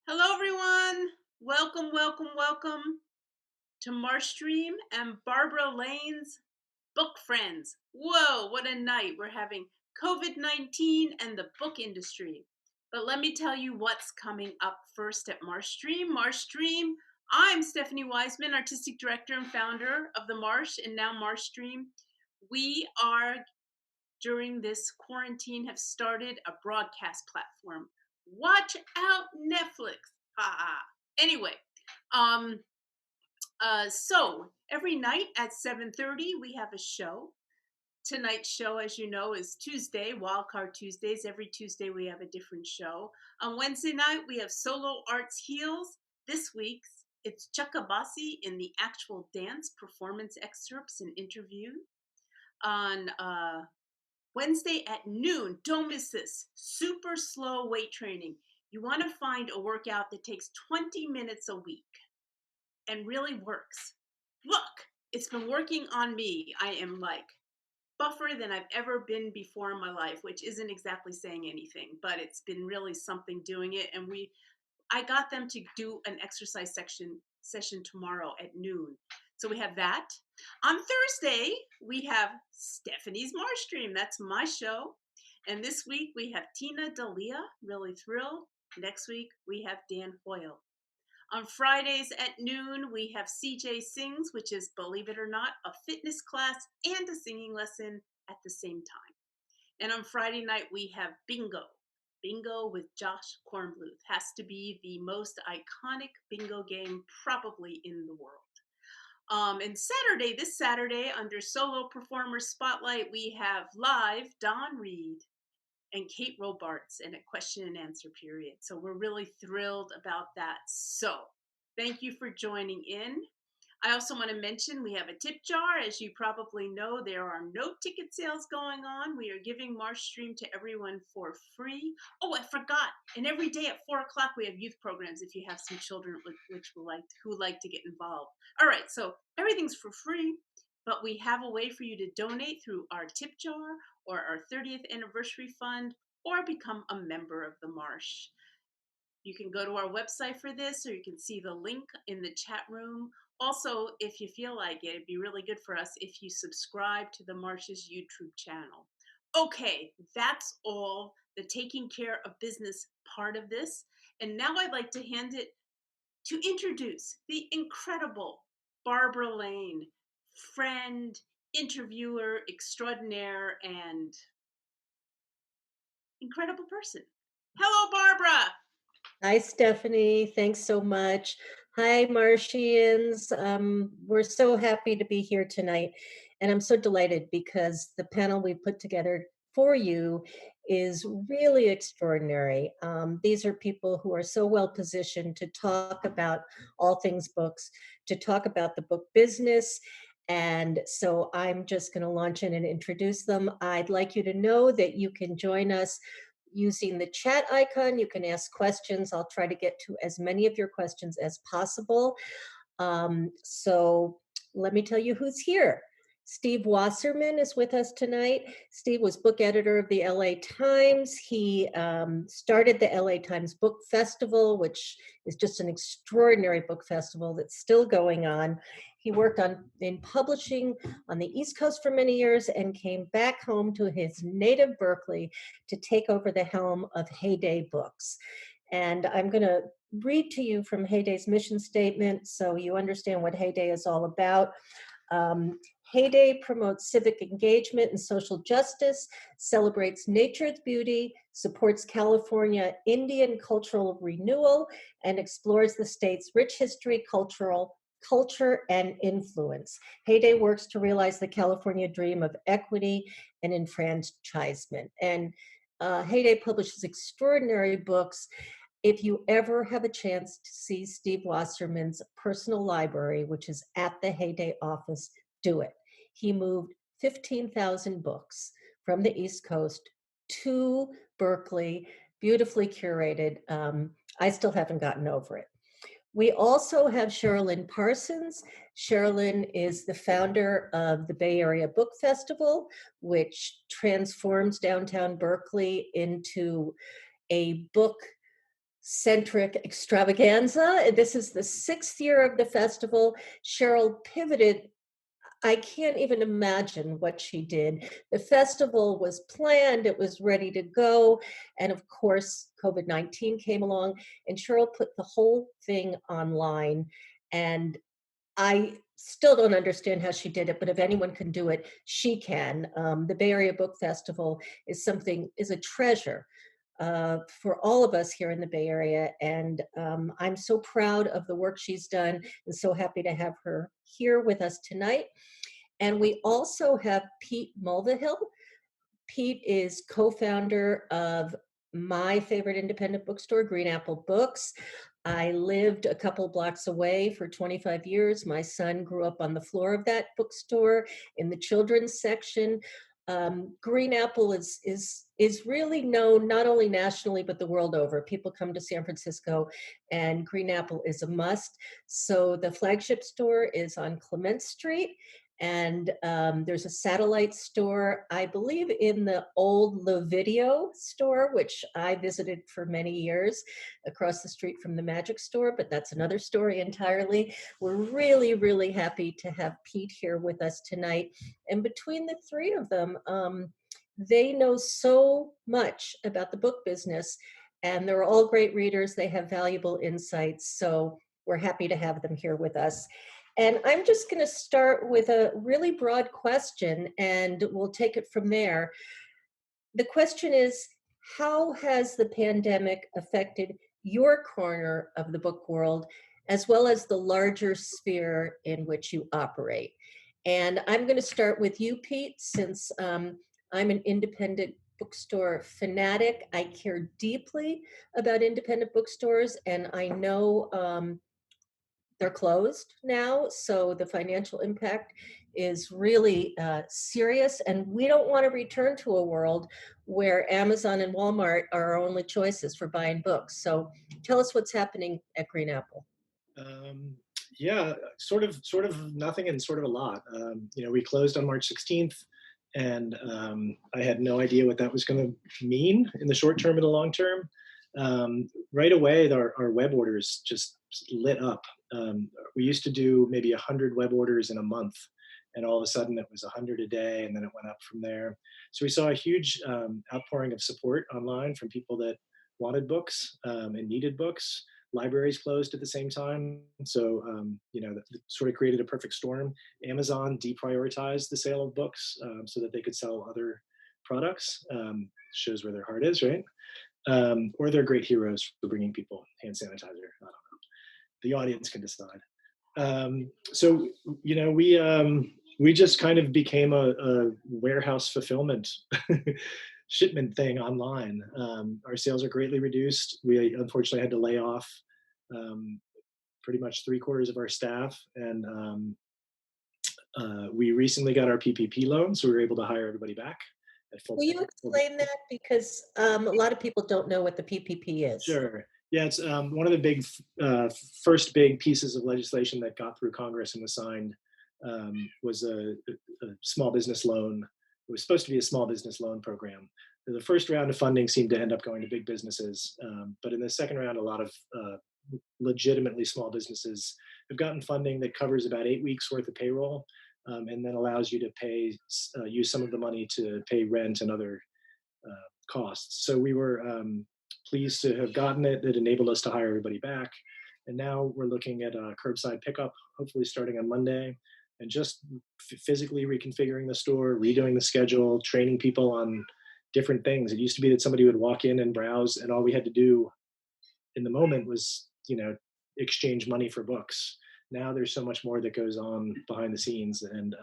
Hello, everyone. Welcome to MarshStream and Barbara Lane's Book Friends. Whoa, what a night. We're having COVID-19 and the book industry. But let me tell you what's coming up first at MarshStream. MarshStream, I'm Stephanie Wiseman, Artistic Director and founder of The Marsh and now MarshStream. We are, during this quarantine, have started a broadcast platform. Watch out, Netflix. Ha ha. Anyway, um, so every night at 7:30 we have a show. Tonight's show, as you know, is Tuesday, Wildcard Tuesdays. Every Tuesday we have a different show. On Wednesday night we have Solo Arts Heals. This week's it's Chakabasi in the actual dance, performance excerpts and interview. On Wednesday at noon, don't miss this, super slow weight training. You want to find a workout that takes 20 minutes a week and really works. Look, it's been working on me. I am like buffer than I've ever been before in my life, which isn't exactly saying anything, but it's been really something doing it. And I got them to do an exercise session tomorrow at noon. So we have that. On Thursday, we have Stephanie's MarshStream. That's my show. And this week we have Tina Dalia, really thrilled. Next week we have Dan Hoyle. On Fridays at noon, we have CJ Sings, which is, believe it or not, a fitness class and a singing lesson at the same time. And on Friday night, we have Bingo. Bingo with Josh Kornbluth. Has to be the most iconic bingo game probably in the world. And this Saturday, under Solo Performer Spotlight, we have live Don Reed and Kate Robarts in a question and answer period. So we're really thrilled about that. So thank you for joining in. I also want to mention we have a tip jar. As you probably know, there are no ticket sales going on. We are giving MarshStream to everyone for free. Oh, I forgot. And every day at 4 o'clock, we have youth programs if you have some children who like to get involved. All right, so everything's for free, but we have a way for you to donate through our tip jar or our 30th anniversary fund or become a member of the Marsh. You can go to our website for this, or you can see the link in the chat room. Also, if you feel like it, it'd be really good for us if you subscribe to the Marsh's YouTube channel. Okay, that's all the taking care of business part of this. And now I'd like to hand it to introduce the incredible Barbara Lane, friend, interviewer extraordinaire, and incredible person. Hello, Barbara. Hi, Stephanie. Thanks so much. Hi, Martians. We're so happy to be here tonight. And I'm so delighted because the panel we put together for you is really extraordinary. These are people who are so well positioned to talk about all things books, to talk about the book business. And so I'm just going to launch in and introduce them. I'd like you to know that you can join us using the chat icon. You can ask questions. I'll try to get to as many of your questions as possible. So let me tell you who's here. Steve Wasserman is with us tonight. Steve was book editor of the LA Times. He started the LA Times Book Festival, which is just an extraordinary book festival that's still going on. He worked in publishing on the East Coast for many years and came back home to his native Berkeley to take over the helm of HeyDay Books. And I'm going to read to you from Heyday's mission statement so you understand what HeyDay is all about. HeyDay promotes civic engagement and social justice, celebrates nature's beauty, supports California Indian cultural renewal, and explores the state's rich history, culture, and influence. HeyDay works to realize the California dream of equity and enfranchisement. And HeyDay publishes extraordinary books. If you ever have a chance to see Steve Wasserman's personal library, which is at the HeyDay office, do it. He moved 15,000 books from the East Coast to Berkeley, beautifully curated. I still haven't gotten over it. We also have Cherylyn Parsons. Cherylyn is the founder of the Bay Area Book Festival, which transforms downtown Berkeley into a book centric extravaganza. This is the sixth year of the festival. Cheryl pivoted. I can't even imagine what she did. The festival was planned, it was ready to go. And of course, COVID-19 came along, and Cheryl put the whole thing online. And I still don't understand how she did it, but if anyone can do it, she can. The Bay Area Book Festival is a treasure for all of us here in the Bay Area. And I'm so proud of the work she's done and so happy to have her here with us tonight. And we also have Pete Mulvihill. Pete is co-founder of my favorite independent bookstore, Green Apple Books. I lived a couple blocks away for 25 years. My son grew up on the floor of that bookstore in the children's section. Green Apple is really known not only nationally but the world over. People come to San Francisco, and Green Apple is a must. So the flagship store is on Clement Street. And there's a satellite store, I believe, in the old Video store, which I visited for many years across the street from the Magic store, but that's another story entirely. We're really, really happy to have Pete here with us tonight. And between the three of them, they know so much about the book business, and they're all great readers. They have valuable insights. So we're happy to have them here with us. And I'm just going to start with a really broad question, and we'll take it from there. The question is, how has the pandemic affected your corner of the book world, as well as the larger sphere in which you operate? And I'm going to start with you, Pete, since I'm an independent bookstore fanatic. I care deeply about independent bookstores, and I know they're closed now, so the financial impact is really serious, and we don't want to return to a world where Amazon and Walmart are our only choices for buying books. So tell us what's happening at Green Apple. Um, yeah, sort of nothing and sort of a lot. We closed on March 16th, and I had no idea what that was going to mean in the short term and the long term. Right away, our web orders just lit up. We used to do maybe 100 web orders in a month, and all of a sudden it was 100 a day, and then it went up from there. So we saw a huge outpouring of support online from people that wanted books and needed books. Libraries closed at the same time, so that sort of created a perfect storm. Amazon deprioritized the sale of books so that they could sell other products. Shows where their heart is, right? Or they're great heroes for bringing people hand sanitizer. I don't know. The audience can decide. So we just kind of became a warehouse fulfillment shipment thing online. Our sales are greatly reduced. We unfortunately had to lay off pretty much 3/4 of our staff, and we recently got our PPP loan, so we were able to hire everybody back at full. Will you explain that? Because a lot of people don't know what the PPP is. Sure. Yeah, it's one of the big first big pieces of legislation that got through Congress and was signed was a small business loan. It was supposed to be a small business loan program. The first round of funding seemed to end up going to big businesses, but in the second round, a lot of legitimately small businesses have gotten funding that covers about 8 weeks worth of payroll, and then allows you to use some of the money to pay rent and other costs. So we were pleased to have gotten it. It enabled us to hire everybody back. And now we're looking at curbside pickup, hopefully starting on Monday, and just physically reconfiguring the store, redoing the schedule, training people on different things. It used to be that somebody would walk in and browse, and all we had to do in the moment was, exchange money for books. Now there's so much more that goes on behind the scenes, and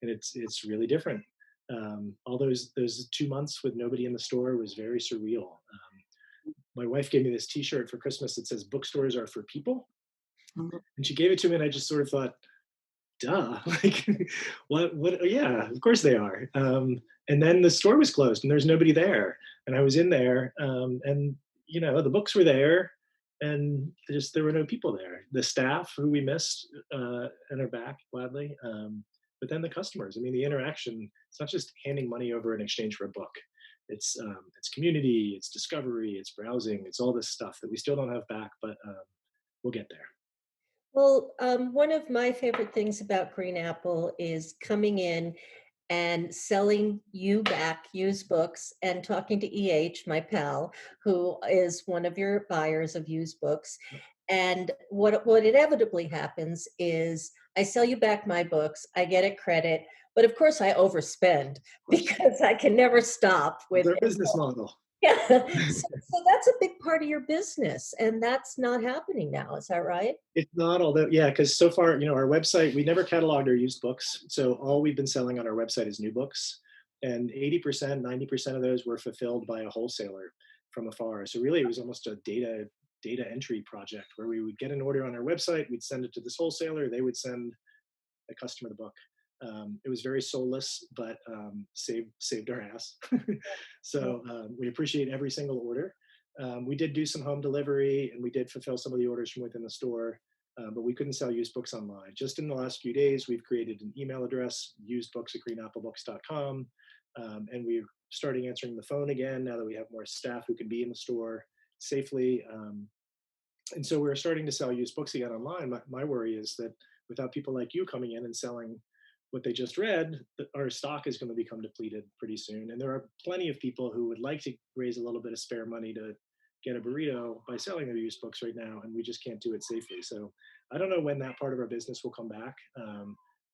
it's really different. All those 2 months with nobody in the store was very surreal. My wife gave me this T-shirt for Christmas that says "Bookstores are for people," and she gave it to me, and I just sort of thought, "Duh!" Like, what? Oh, yeah, of course they are. And then the store was closed, and there's nobody there, and I was in there, and the books were there, and there were no people there. The staff who we missed and are back gladly. But then the customers. I mean, the interaction. It's not just handing money over in exchange for a book. it's community, it's discovery, it's browsing, it's all this stuff that we still don't have back, but we'll get there. Well, one of my favorite things about Green Apple is coming in and selling you back used books and talking to EH, my pal, who is one of your buyers of used books. And what inevitably happens is I sell you back my books, I get a credit, but of course I overspend because I can never stop with Their business model. yeah. So that's a big part of your business, and that's not happening now. Is that right? It's not, although, yeah, because so far, our website, we never cataloged our used books. So all we've been selling on our website is new books. And 80%, 90% of those were fulfilled by a wholesaler from afar. So really, it was almost a data entry project where we would get an order on our website, we'd send it to this wholesaler, they would send a customer the book. It was very soulless, but saved our ass. So we appreciate every single order. We did do some home delivery, and we did fulfill some of the orders from within the store, but we couldn't sell used books online. Just in the last few days, we've created an email address, usedbooks@greenapplebooks.com, and we're starting answering the phone again now that we have more staff who can be in the store safely. And so we're starting to sell used books again online. My worry is that without people like you coming in and selling what they just read, our stock is going to become depleted pretty soon. And there are plenty of people who would like to raise a little bit of spare money to get a burrito by selling their used books right now, and we just can't do it safely. So I don't know when that part of our business will come back.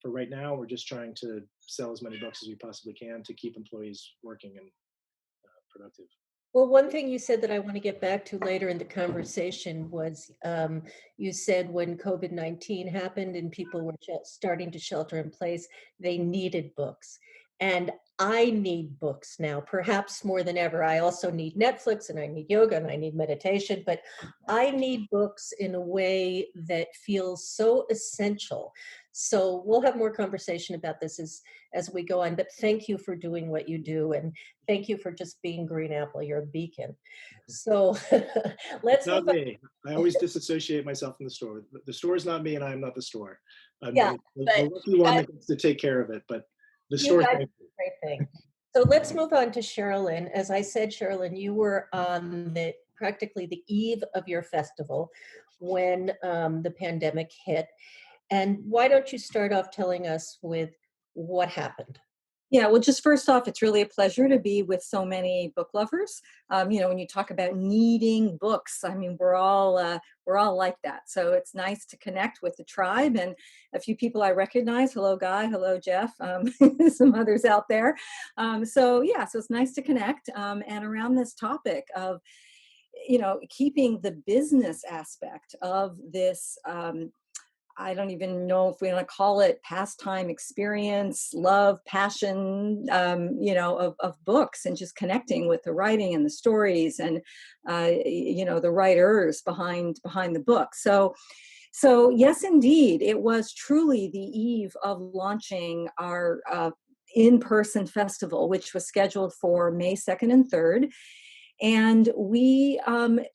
For right now, we're just trying to sell as many books as we possibly can to keep employees working and productive. Well, one thing you said that I want to get back to later in the conversation was you said when COVID-19 happened and people were starting to shelter in place, they needed books. And I need books now, perhaps more than ever. I also need Netflix, and I need yoga, and I need meditation, but I need books in a way that feels so essential. So we'll have more conversation about this as we go on, but thank you for doing what you do, and thank you for just being Green Apple. You're a beacon. So let's not me. I always disassociate myself from the store. The store is not me, and I am not the store. I'm the lucky one that gets to take care of it, but the store is great thing. So let's move on to Cherylyn. As I said, Cherylyn, you were on practically the eve of your festival when the pandemic hit. And why don't you start off telling us with what happened? Yeah, well, just first off, it's really a pleasure to be with so many book lovers. When you talk about needing books, I mean, we're all like that. So it's nice to connect with the tribe and a few people I recognize. Hello, Guy. Hello, Jeff. Some others out there. So it's nice to connect. And around this topic of, keeping the business aspect of this. I don't even know if we want to call it pastime, experience, love, passion, of books, and just connecting with the writing and the stories and, the writers behind the book. So yes, indeed, it was truly the eve of launching our in-person festival, which was scheduled for May 2nd and 3rd. And we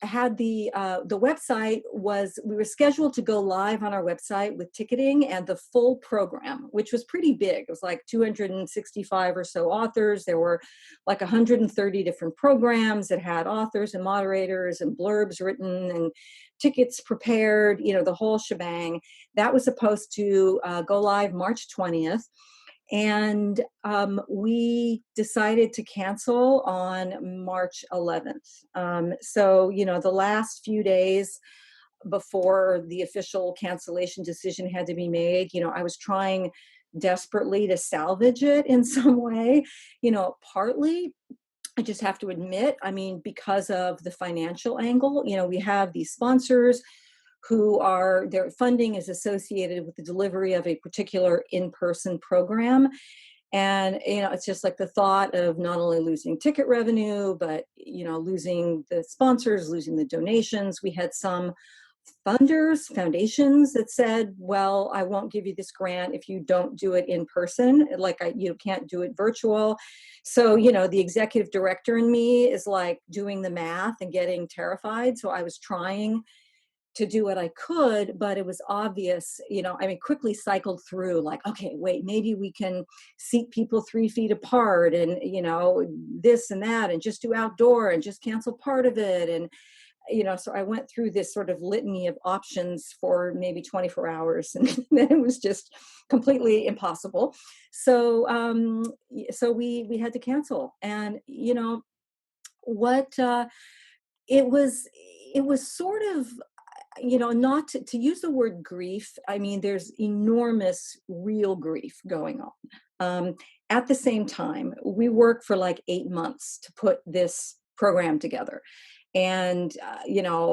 had the website we were scheduled to go live on our website with ticketing and the full program, which was pretty big. It was like 265 or so authors. There were like 130 different programs that had authors and moderators and blurbs written and tickets prepared, the whole shebang. That was supposed to go live March 20th. And we decided to cancel on March 11th. So, the last few days before the official cancellation decision had to be made, I was trying desperately to salvage it in some way, partly. I just have to admit, because of the financial angle, we have these sponsors who their funding is associated with the delivery of a particular in-person program. And, it's just like the thought of not only losing ticket revenue, but, losing the sponsors, losing the donations. We had some funders, foundations that said, well, I won't give you this grant if you don't do it in person. You can't do it virtual. So, the executive director in me is like doing the math and getting terrified. So I was trying to do what I could, but it was obvious, quickly cycled through like, okay, wait, maybe we can seat people 3 feet apart and, this and that, and just do outdoor and just cancel part of it. And, so I went through this sort of litany of options for maybe 24 hours, and then it was just completely impossible. So, so we had to cancel. And, what, it was sort of, not to use the word grief. I mean, there's enormous real grief going on. At the same time, we worked for like 8 months to put this program together. And,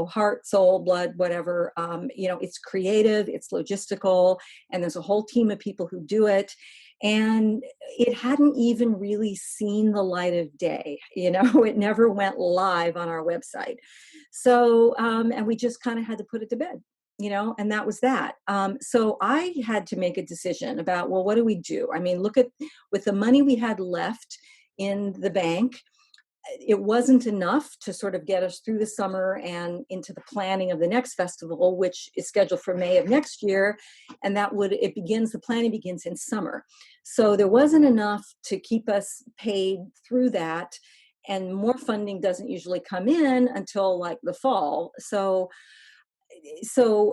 heart, soul, blood, whatever, it's creative, it's logistical, and there's a whole team of people who do it. And it hadn't even really seen the light of day. It never went live on our website. So, and we just kind of had to put it to bed, and that was that. So I had to make a decision about, well, what do we do? I mean, with the money we had left in the bank, it wasn't enough to sort of get us through the summer and into the planning of the next festival, which is scheduled for May of next year. And the planning begins in summer. So there wasn't enough to keep us paid through that. And more funding doesn't usually come in until like the fall. So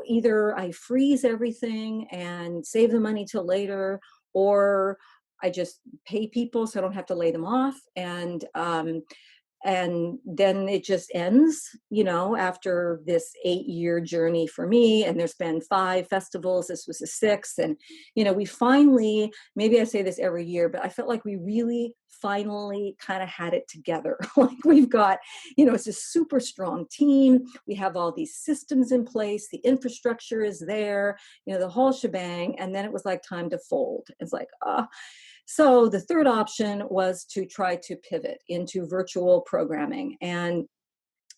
either I freeze everything and save the money till later, or I just pay people so I don't have to lay them off. And then it just ends, after this 8-year journey for me. And there's been 5 festivals. This was the 6th. And, we finally, maybe I say this every year, but I felt like we really finally kind of had it together. Like we've got, it's a super strong team. We have all these systems in place. The infrastructure is there, the whole shebang. And then it was like time to fold. It's like, So the third option was to try to pivot into virtual programming. And,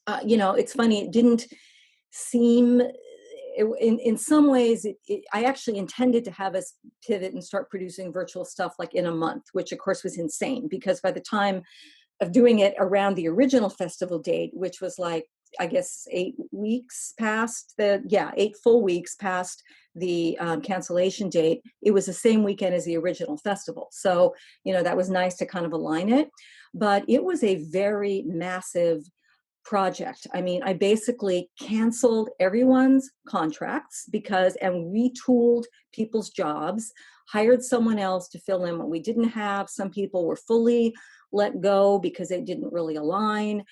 it's funny, it didn't seem, in some ways, I actually intended to have us pivot and start producing virtual stuff like in a month, which of course was insane, because by the time of doing it around the original festival date, which was like, I guess 8 weeks past 8 full weeks past the cancellation date, it was the same weekend as the original festival. So, that was nice to kind of align it, but it was a very massive project. I mean, I basically canceled everyone's contracts and retooled people's jobs, hired someone else to fill in what we didn't have. Some people were fully let go because they didn't really align.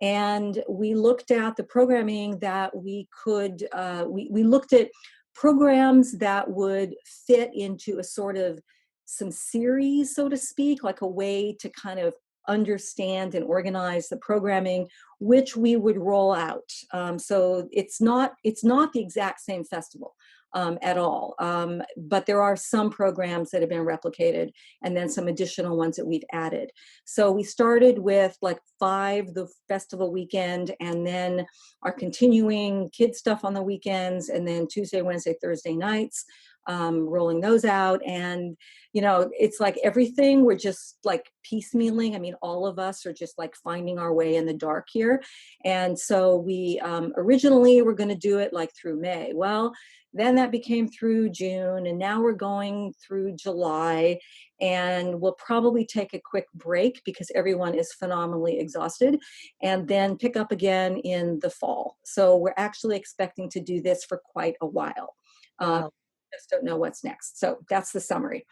And we looked at the programming that we could, we looked at programs that would fit into a sort of some series, so to speak, like a way to kind of understand and organize the programming, which we would roll out. So it's not the exact same festival at all, but there are some programs that have been replicated, and then some additional ones that we've added. So we started with like 5 the festival weekend, and then our continuing kid stuff on the weekends, and then Tuesday, Wednesday, Thursday nights, rolling those out. And it's like everything, we're just like piecemealing. I mean, all of us are just like finding our way in the dark here. And so we originally were going to do it like through May. Well, then that became through June, and now we're going through July, and we'll probably take a quick break because everyone is phenomenally exhausted, and then pick up again in the fall. So we're actually expecting to do this for quite a while. Wow. Just don't know what's next. So that's the summary.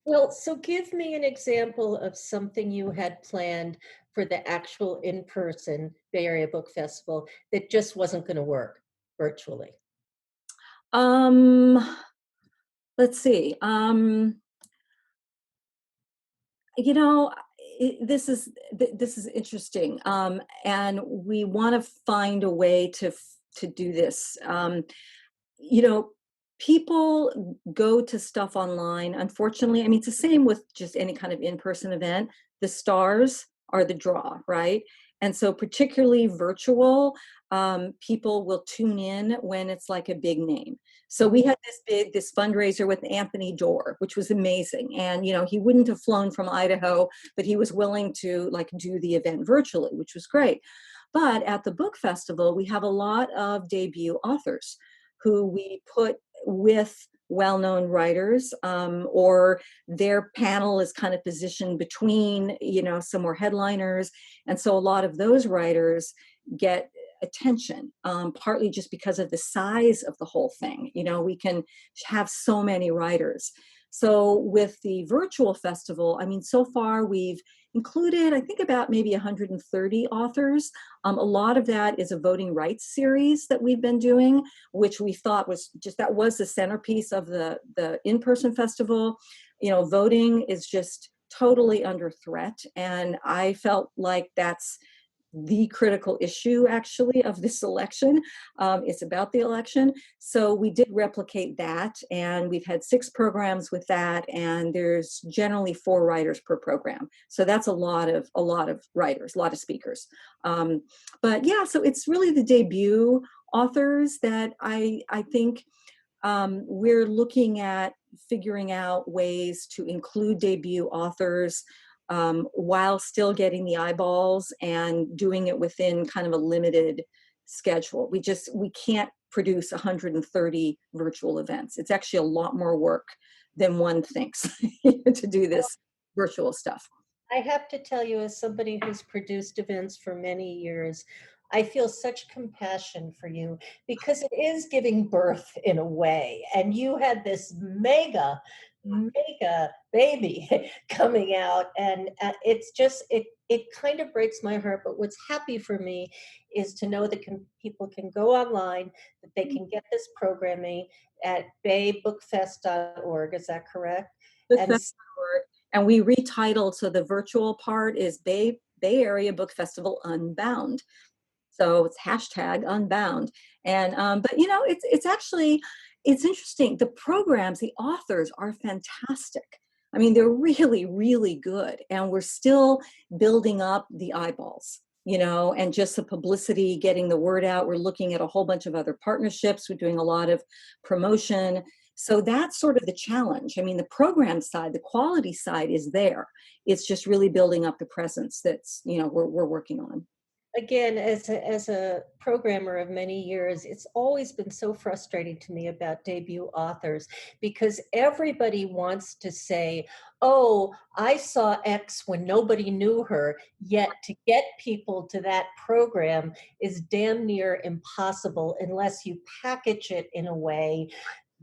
Well, so give me an example of something you had planned for the actual in-person Bay Area Book Festival that just wasn't going to work virtually. Let's see. This is interesting, and we want to find a way to do this. People go to stuff online. Unfortunately, I mean, it's the same with just any kind of in-person event. The stars are the draw, right? And so particularly virtual, people will tune in when it's like a big name. So we had this fundraiser with Anthony Doerr, which was amazing. And, he wouldn't have flown from Idaho, but he was willing to like do the event virtually, which was great. But at the book festival, we have a lot of debut authors who we put with well-known writers, or their panel is kind of positioned between, some more headliners. And so a lot of those writers get attention, partly just because of the size of the whole thing. We can have so many writers. So with the virtual festival, so far we've included, I think, about maybe 130 authors. A lot of that is a voting rights series that we've been doing, which we thought was the centerpiece of the in-person festival. Voting is just totally under threat. And I felt like that's the critical issue, actually, of this election. It's about the election. So we did replicate that, and we've had 6 programs with that, and there's generally 4 writers per program. So that's a lot of writers, a lot of speakers. But yeah, so it's really the debut authors that I think we're looking at figuring out ways to include debut authors while still getting the eyeballs and doing it within kind of a limited schedule. We can't produce 130 virtual events. It's actually a lot more work than one thinks to do this virtual stuff. I have to tell you, as somebody who's produced events for many years, I feel such compassion for you, because it is giving birth in a way. And you had this mega baby coming out, and it's just, it kind of breaks my heart. But what's happy for me is to know that people can go online, that they can get this programming at baybookfest.org. Is that correct? And we retitled, so the virtual part is Bay Area Book Festival Unbound. So it's #Unbound. And but it's interesting. The programs, the authors are fantastic. They're really, really good. And we're still building up the eyeballs, and just the publicity, getting the word out. We're looking at a whole bunch of other partnerships. We're doing a lot of promotion. So that's sort of the challenge. The program side, the quality side is there. It's just really building up the presence that's, we're working on. Again, as a programmer of many years, it's always been so frustrating to me about debut authors, because everybody wants to say, oh, I saw X when nobody knew her, yet to get people to that program is damn near impossible unless you package it in a way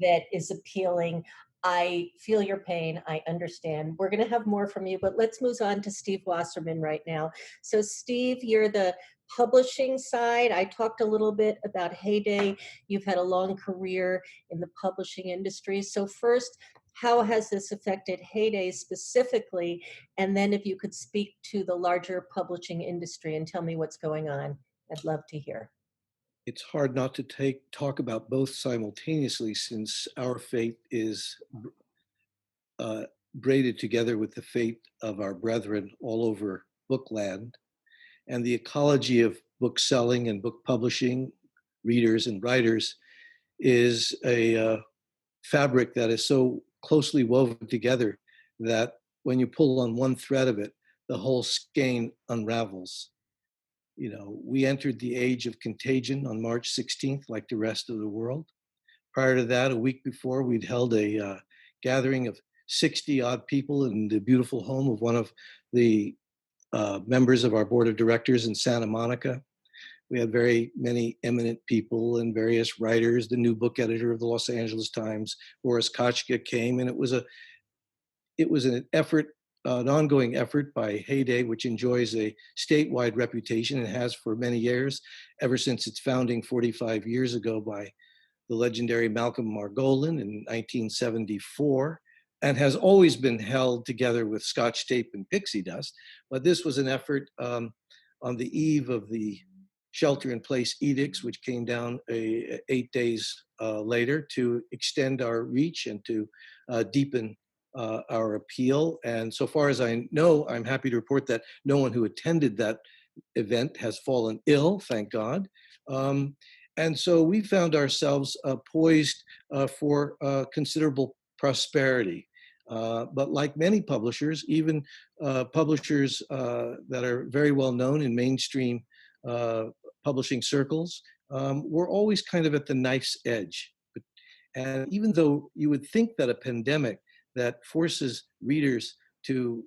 that is appealing. I feel your pain. I understand. We're going to have more from you, but let's move on to Steve Wasserman right now. So Steve, you're the publishing side. I talked a little bit about Heyday. You've had a long career in the publishing industry. So first, how has this affected Heyday specifically? And then if you could speak to the larger publishing industry and tell me what's going on, I'd love to hear. It's hard not to talk about both simultaneously, since our fate is braided together with the fate of our brethren all over bookland. And the ecology of book selling and book publishing, readers and writers, is a fabric that is so closely woven together that when you pull on one thread of it, the whole skein unravels. We entered the age of contagion on March 16th, like the rest of the world. Prior to that, a week before, we'd held a gathering of 60 odd people in the beautiful home of one of the members of our board of directors in Santa Monica. We had very many eminent people and various writers. The new book editor of the Los Angeles Times, Boris Kochka, came, and it was an effort, an ongoing effort by Heyday, which enjoys a statewide reputation and has for many years, ever since its founding 45 years ago by the legendary Malcolm Margolin in 1974, and has always been held together with Scotch tape and pixie dust. But this was an effort on the eve of the shelter-in-place edicts, which came down 8 days later, to extend our reach and to deepen our appeal. And so far as I know, I'm happy to report that no one who attended that event has fallen ill, thank God. And so we found ourselves poised for considerable prosperity. But like many publishers, even publishers that are very well known in mainstream publishing circles, we're always kind of at the knife's edge. And even though you would think that a pandemic that forces readers to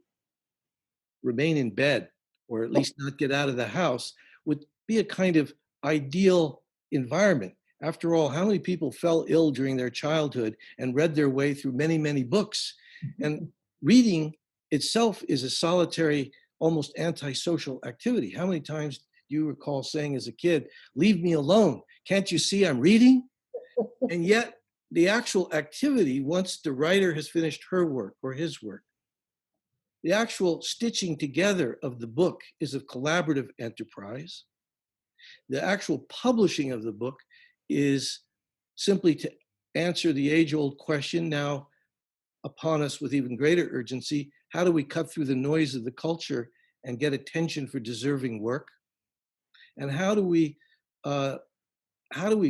remain in bed or at least not get out of the house would be a kind of ideal environment. After all, how many people fell ill during their childhood and read their way through many, many books? And reading itself is a solitary, almost antisocial activity. How many times do you recall saying as a kid, "Leave me alone. Can't you see I'm reading?" And yet the actual activity, once the writer has finished her work or his work, the actual stitching together of the book is a collaborative enterprise. The actual publishing of the book is simply to answer the age-old question, now upon us with even greater urgency: how do we cut through the noise of the culture and get attention for deserving work? And how do we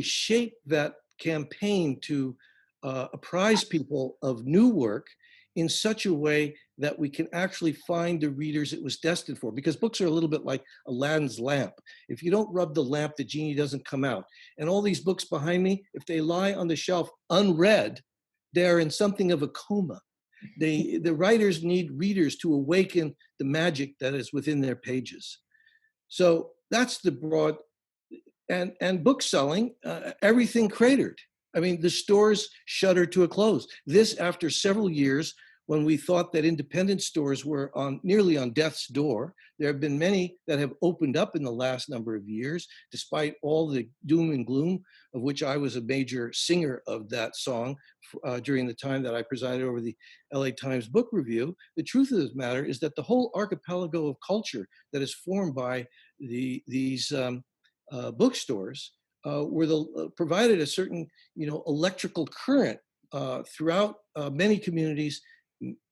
shape that campaign to apprise people of new work in such a way that we can actually find the readers it was destined for? Because books are a little bit like Aladdin's lamp. If you don't rub the lamp, the genie doesn't come out. And all these books behind me, if they lie on the shelf unread, they're in something of a coma. The writers need readers to awaken the magic that is within their pages. So that's the broad, and book selling, everything cratered. I mean, the stores shuttered to a close. This after several years when we thought that independent stores were nearly on death's door. There have been many that have opened up in the last number of years, despite all the doom and gloom, of which I was a major singer of that song during the time that I presided over the LA Times Book Review. The truth of the matter is that the whole archipelago of culture that is formed by these bookstores provided a certain, electrical current throughout many communities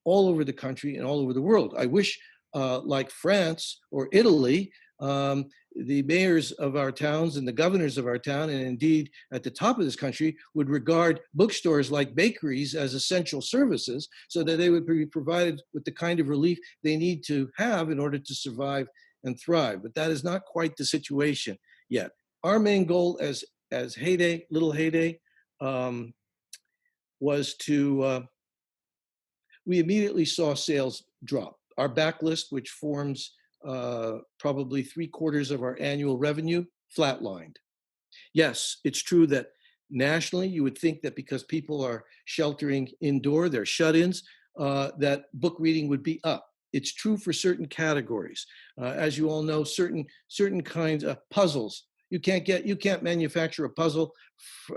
all over the country and all over the world. I wish, like France or Italy, the mayors of our towns and the governors of our town, and indeed at the top of this country, would regard bookstores like bakeries as essential services, so that they would be provided with the kind of relief they need to have in order to survive and thrive. But that is not quite the situation yet. Our main goal as Heyday, Little Heyday, was to, we immediately saw sales drop. Our backlist, which forms probably 3/4 of our annual revenue, flatlined. Yes, it's true that nationally, you would think that because people are sheltering indoor, they're shut-ins, that book reading would be up. It's true for certain categories. As you all know, certain kinds of puzzles. You can't manufacture a puzzle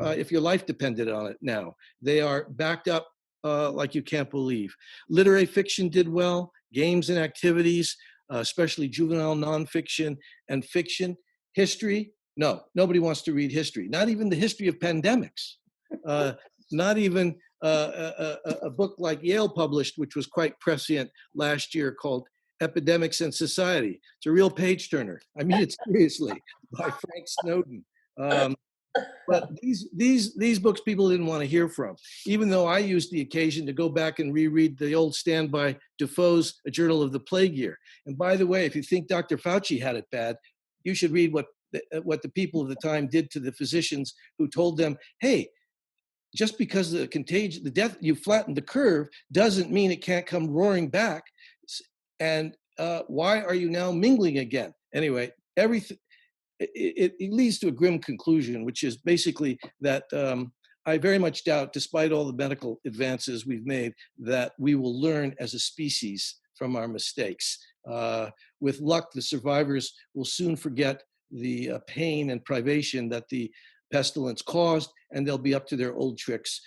if your life depended on it now. They are backed up like you can't believe. Literary fiction did well, games and activities, especially juvenile nonfiction and fiction. History, no, nobody wants to read history, not even the history of pandemics, not even a book like Yale published, which was quite prescient last year, called Epidemics and Society. It's a real page turner. I mean it seriously, by Frank Snowden. But these books people didn't want to hear from, even though I used the occasion to go back and reread the old standby Defoe's A Journal of the Plague Year. And by the way, if you think Dr. Fauci had it bad, you should read what the people of the time did to the physicians who told them, hey, just because the contagion, the death, you flattened the curve, doesn't mean it can't come roaring back. And why are you now mingling again? Anyway, everything, it leads to a grim conclusion, which is basically that I very much doubt, despite all the medical advances we've made, that we will learn as a species from our mistakes. With luck, the survivors will soon forget the pain and privation that the pestilence caused, and they'll be up to their old tricks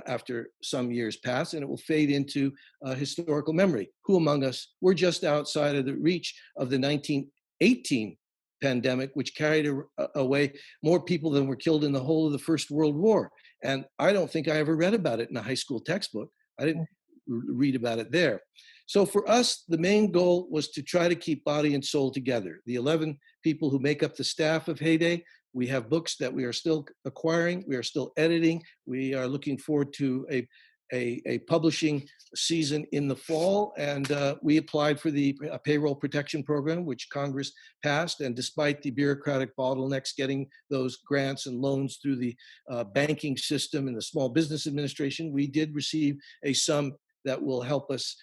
after some years pass, and it will fade into historical memory. Who among us were just outside of the reach of the 1918 pandemic, which carried away more people than were killed in the whole of the First World War? And I don't think I ever read about it in a high school textbook. I didn't read about it there. So for us, the main goal was to try to keep body and soul together. The 11 people who make up the staff of Heyday, we have books that we are still acquiring, we are still editing. We are looking forward to a publishing season in the fall, and we applied for the payroll protection program, which Congress passed. And despite the bureaucratic bottlenecks getting those grants and loans through the banking system and the Small Business Administration, we did receive a sum that will help us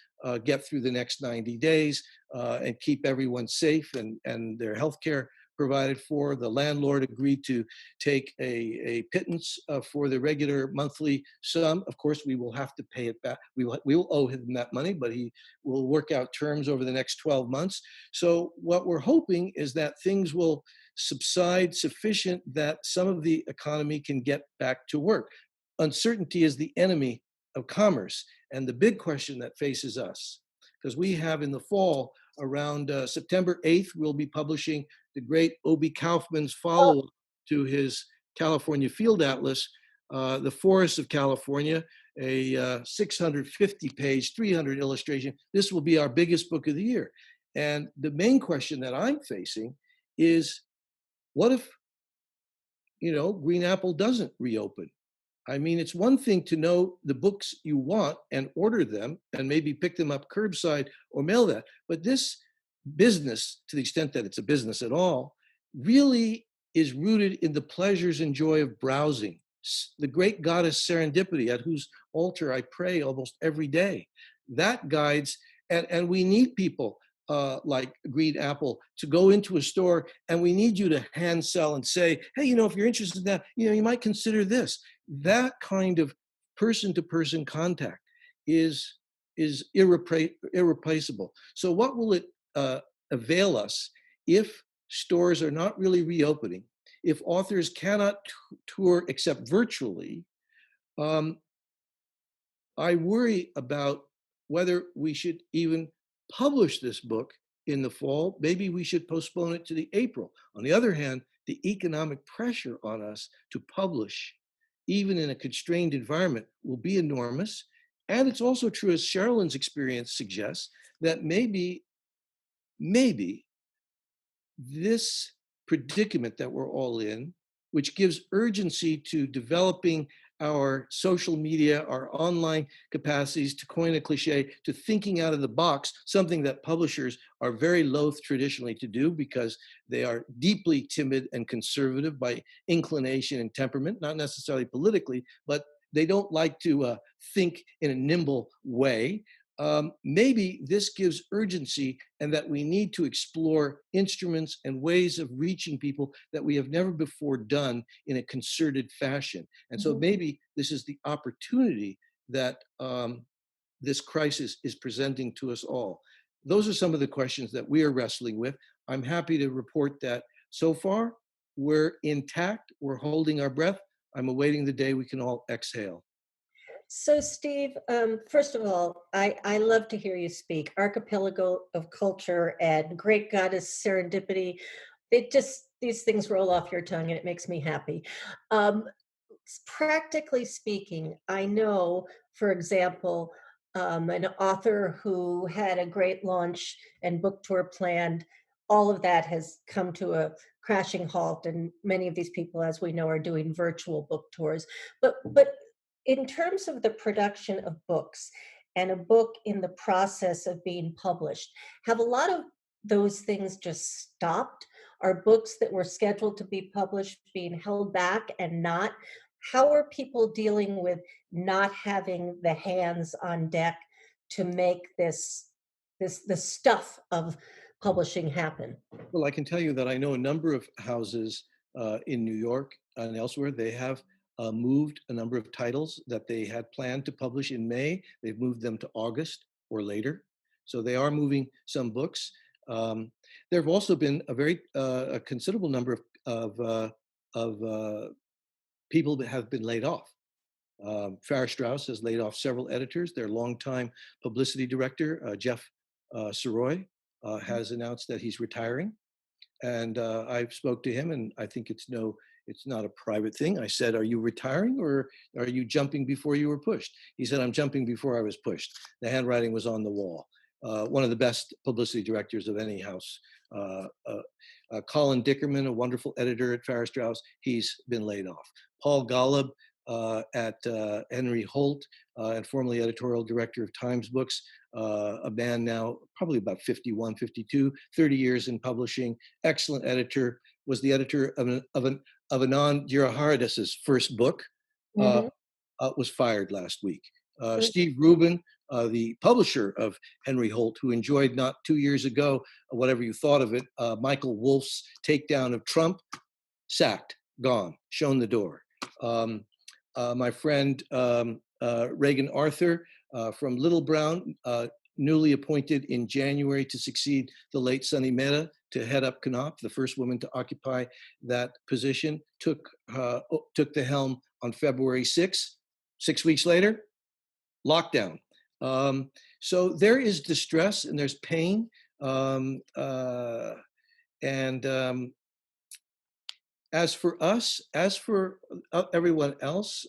get through the next 90 days and keep everyone safe and their health care provided for. The landlord agreed to take a pittance for the regular monthly sum. Of course, we will have to pay it back. We will owe him that money, but he will work out terms over the next 12 months. So what we're hoping is that things will subside sufficient that some of the economy can get back to work. Uncertainty is the enemy of commerce. And the big question that faces us, because we have in the fall, around September 8th, we'll be publishing the great Obie Kaufman's follow-up to his California Field Atlas, The Forests of California, a 650-page, 300 illustration. This will be our biggest book of the year. And the main question that I'm facing is, what if, Green Apple doesn't reopen? I mean, it's one thing to know the books you want and order them and maybe pick them up curbside or mail that. But this business, to the extent that it's a business at all, really is rooted in the pleasures and joy of browsing. The great goddess Serendipity, at whose altar I pray almost every day, that guides, and we need people like Green Apple to go into a store, and we need you to hand sell and say, hey, if you're interested in that, you might consider this. That kind of person-to-person contact is irreplaceable. So what will it avail us if stores are not really reopening, if authors cannot tour except virtually? I worry about whether we should even publish this book in the fall. Maybe we should postpone it to the April. On the other hand, the economic pressure on us to publish, even in a constrained environment, will be enormous. And it's also true, as Cherylyn's experience suggests, that maybe this predicament that we're all in, which gives urgency to developing our social media, our online capacities, to coin a cliche, to thinking out of the box, something that publishers are very loath traditionally to do because they are deeply timid and conservative by inclination and temperament, not necessarily politically, but they don't like to think in a nimble way. Maybe this gives urgency, and that we need to explore instruments and ways of reaching people that we have never before done in a concerted fashion. And so maybe this is the opportunity that this crisis is presenting to us all. Those are some of the questions that we are wrestling with. I'm happy to report that so far we're intact, we're holding our breath. I'm awaiting the day we can all exhale. So, Steve, first of all, I love to hear you speak. Archipelago of culture and great goddess Serendipity. These things roll off your tongue, and it makes me happy. Practically speaking, I know, for example, an author who had a great launch and book tour planned. All of that has come to a crashing halt, and many of these people, as we know, are doing virtual book tours. But in terms of the production of books and a book in the process of being published, have a lot of those things just stopped? Are books that were scheduled to be published being held back and not? How are people dealing with not having the hands on deck to make the stuff of publishing happen? Well, I can tell you that I know a number of houses in New York and elsewhere. They have moved a number of titles that they had planned to publish in May. They've moved them to August or later. So they are moving some books. There have also been a considerable number of people that have been laid off. Farrar Straus has laid off several editors. Their longtime publicity director, Jeff Soroy, has announced that he's retiring. And I spoke to him, and I think it's not a private thing. I said, are you retiring, or are you jumping before you were pushed? He said, I'm jumping before I was pushed. The handwriting was on the wall. One of the best publicity directors of any house. Collin Dickerman, a wonderful editor at Farrar Straus, he's been laid off. Paul Golub at Henry Holt and formerly editorial director of Times Books, a man now probably about 51, 52, 30 years in publishing, excellent editor, was the editor of Anand Giridharadas' first book, Mhm. was fired last week. Mm. Steve Rubin, the publisher of Henry Holt, who enjoyed not 2 years ago, whatever you thought of it, Michael Wolff's takedown of Trump, sacked, gone, shown the door. My friend Reagan Arthur from Little Brown, newly appointed in January to succeed the late Sunny Mehta to head up Knopf, the first woman to occupy that position, took the helm on February 6th. 6 weeks later, lockdown. So there is distress and there's pain. And as for us, as for everyone else,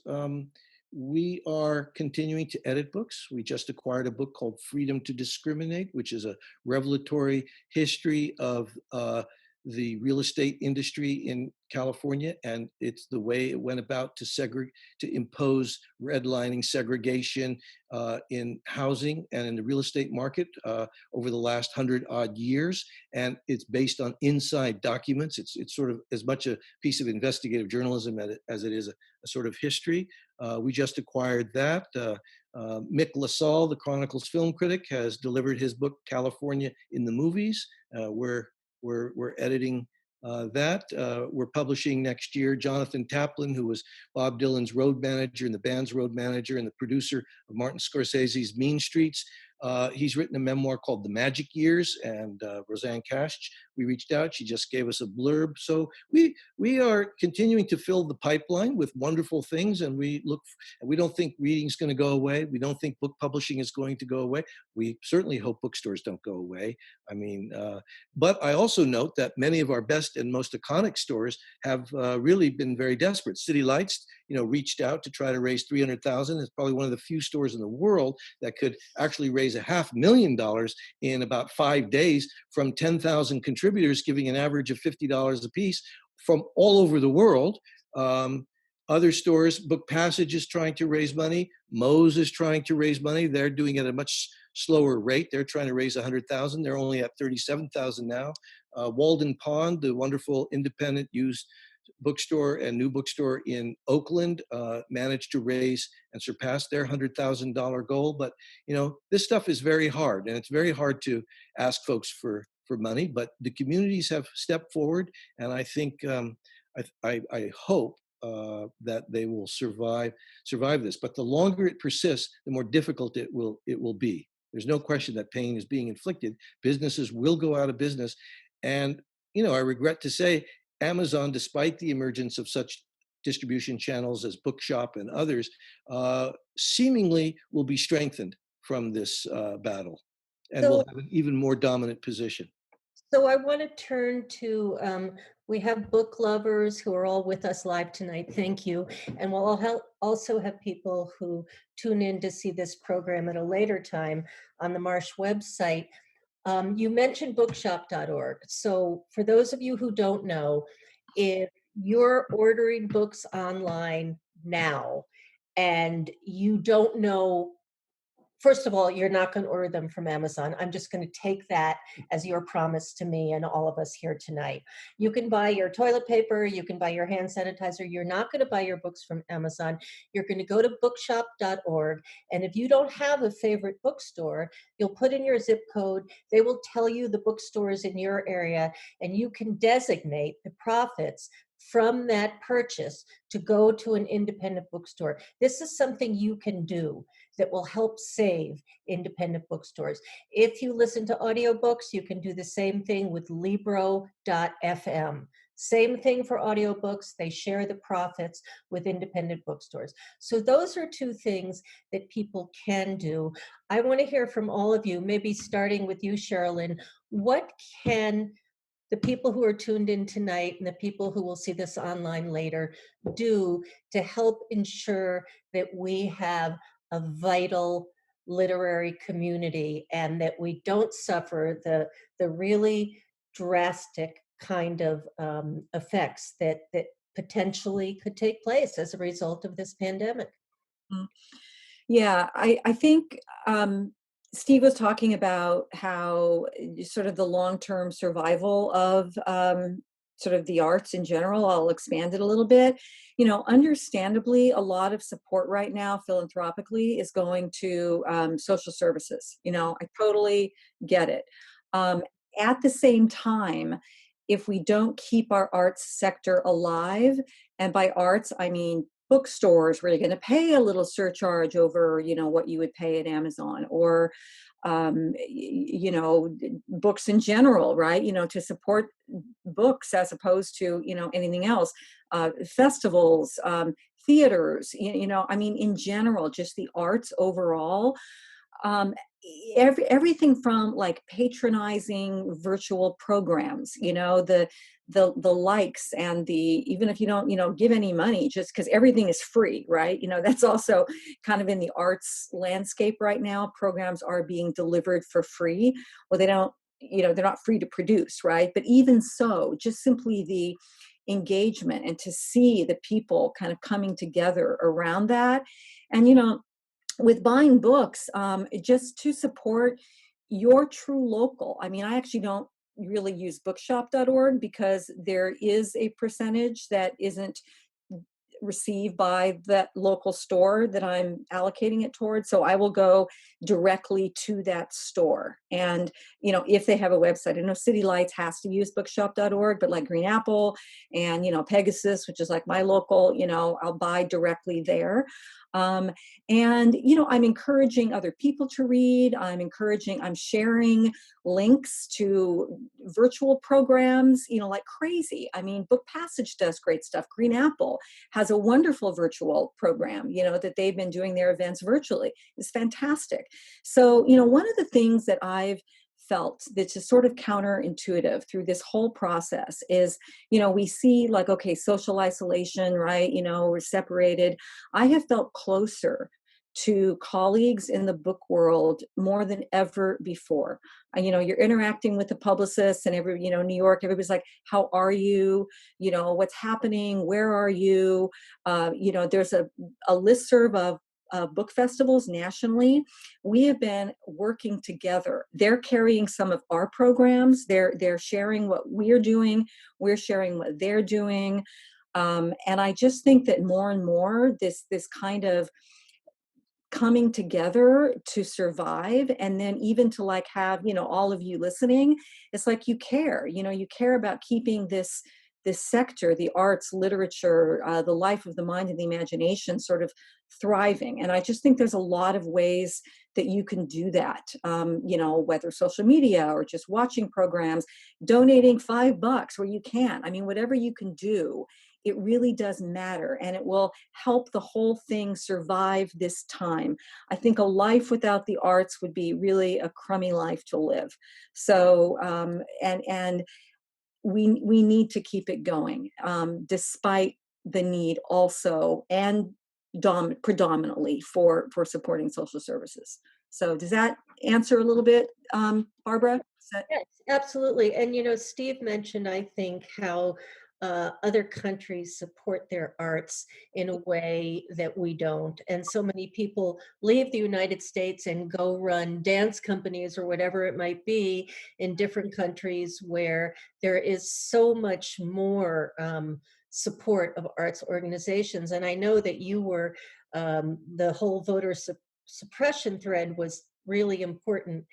we are continuing to edit books. We just acquired a book called Freedom to Discriminate, which is a revelatory history of the real estate industry in California, and it's the way it went about to impose redlining, segregation in housing and in the real estate market over the last 100-odd years. And it's based on inside documents. It's sort of as much a piece of investigative journalism as it is a sort of history. We just acquired that. Mick LaSalle, the Chronicle's film critic, has delivered his book California in the Movies. We're editing that. We're publishing next year. Jonathan Taplin, who was Bob Dylan's road manager and the band's road manager and the producer of Martin Scorsese's Mean Streets. He's written a memoir called The Magic Years, and Roseanne Cash, we reached out. She just gave us a blurb. So we are continuing to fill the pipeline with wonderful things, and we don't think reading's going to go away. We don't think book publishing is going to go away. We certainly hope bookstores don't go away. I mean, but I also note that many of our best and most iconic stores have really been very desperate. City Lights, reached out to try to raise $300,000. It's probably one of the few stores in the world that could actually raise $500,000 in about 5 days from 10,000 contributors, giving an average of $50 a piece from all over the world. Other stores, Book Passage is trying to raise money. Moe's is trying to raise money. They're doing it at a much slower rate. They're trying to raise $100,000. They're only at $37,000 now. Walden Pond, the wonderful independent used bookstore and new bookstore in Oakland, managed to raise and surpass their $100,000 goal. But this stuff is very hard, and it's very hard to ask folks for money. But the communities have stepped forward, and I think I hope that they will survive this. But the longer it persists, the more difficult it will be. There's no question that pain is being inflicted. Businesses will go out of business, and I regret to say, Amazon, despite the emergence of such distribution channels as Bookshop and others, seemingly will be strengthened from this battle and will have an even more dominant position. So I want to turn to, we have book lovers who are all with us live tonight. Thank you. And we'll also have people who tune in to see this program at a later time on the Marsh website. You mentioned bookshop.org. So for those of you who don't know, if you're ordering books online now and you don't know, first of all, you're not going to order them from Amazon. I'm just going to take that as your promise to me and all of us here tonight. You can buy your toilet paper, you can buy your hand sanitizer. You're not going to buy your books from Amazon. You're going to go to bookshop.org. And if you don't have a favorite bookstore, you'll put in your zip code. They will tell you the bookstores in your area, and you can designate the profits from that purchase to go to an independent bookstore. This is something you can do that will help save independent bookstores. If you listen to audiobooks, you can do the same thing with Libro.fm. Same thing for audiobooks. They share the profits with independent bookstores. So those are two things that people can do. I want to hear from all of you, maybe starting with you, Cherylyn. What can the people who are tuned in tonight and the people who will see this online later do to help ensure that we have a vital literary community and that we don't suffer the really drastic kind of effects that potentially could take place as a result of this pandemic? Yeah, I think Steve was talking about how sort of the long-term survival of sort of the arts in general. I'll expand it a little bit. Understandably, a lot of support right now philanthropically is going to social services. I totally get it. Um, at the same time, if we don't keep our arts sector alive, and by arts, I mean bookstores where you're going to pay a little surcharge over, what you would pay at Amazon, or books in general, right? To support books as opposed to, anything else. Festivals, theaters, I mean, in general, just the arts overall. um, Everything from like patronizing virtual programs, the likes and the, even if you don't give any money, just because everything is free, right? That's also kind of in the arts landscape right now. Programs are being delivered for free. Well, they don't, they're not free to produce, right? But even so, just simply the engagement and to see the people kind of coming together around that. And with buying books, just to support your true local. I mean, I actually don't really use bookshop.org because there is a percentage that isn't received by that local store that I'm allocating it towards. So I will go directly to that store. And, if they have a website, I know City Lights has to use bookshop.org, but like Green Apple and, Pegasus, which is like my local, I'll buy directly there. And, I'm encouraging other people to read. I'm sharing links to virtual programs, like crazy. I mean, Book Passage does great stuff. Green Apple has a wonderful virtual program, that they've been doing their events virtually. It's fantastic. So, one of the things that I've felt that's just sort of counterintuitive through this whole process is, we see like, okay, social isolation, right? We're separated. I have felt closer to colleagues in the book world more than ever before. You're interacting with the publicists and New York, everybody's like, how are you? What's happening? Where are you? There's a listserv of book festivals nationally. We have been working together. They're carrying some of our programs. They're sharing what we're doing. We're sharing what they're doing. And I just think that more and more this kind of coming together to survive, and then even to like have all of you listening, it's like you care about keeping this sector, the arts, literature, the life of the mind and the imagination sort of thriving. And I just think there's a lot of ways that you can do that, whether social media or just watching programs, donating $5 where you can. I mean, whatever you can do, it really does matter, and it will help the whole thing survive this time. I think a life without the arts would be really a crummy life to live. So, and we need to keep it going, despite the need also, and predominantly for supporting social services. So does that answer a little bit, Barbara? Yes, absolutely. And, Steve mentioned, I think, how other countries support their arts in a way that we don't. And so many people leave the United States and go run dance companies or whatever it might be in different countries where there is so much more support of arts organizations. And I know that you were, the whole voter suppression thread was really important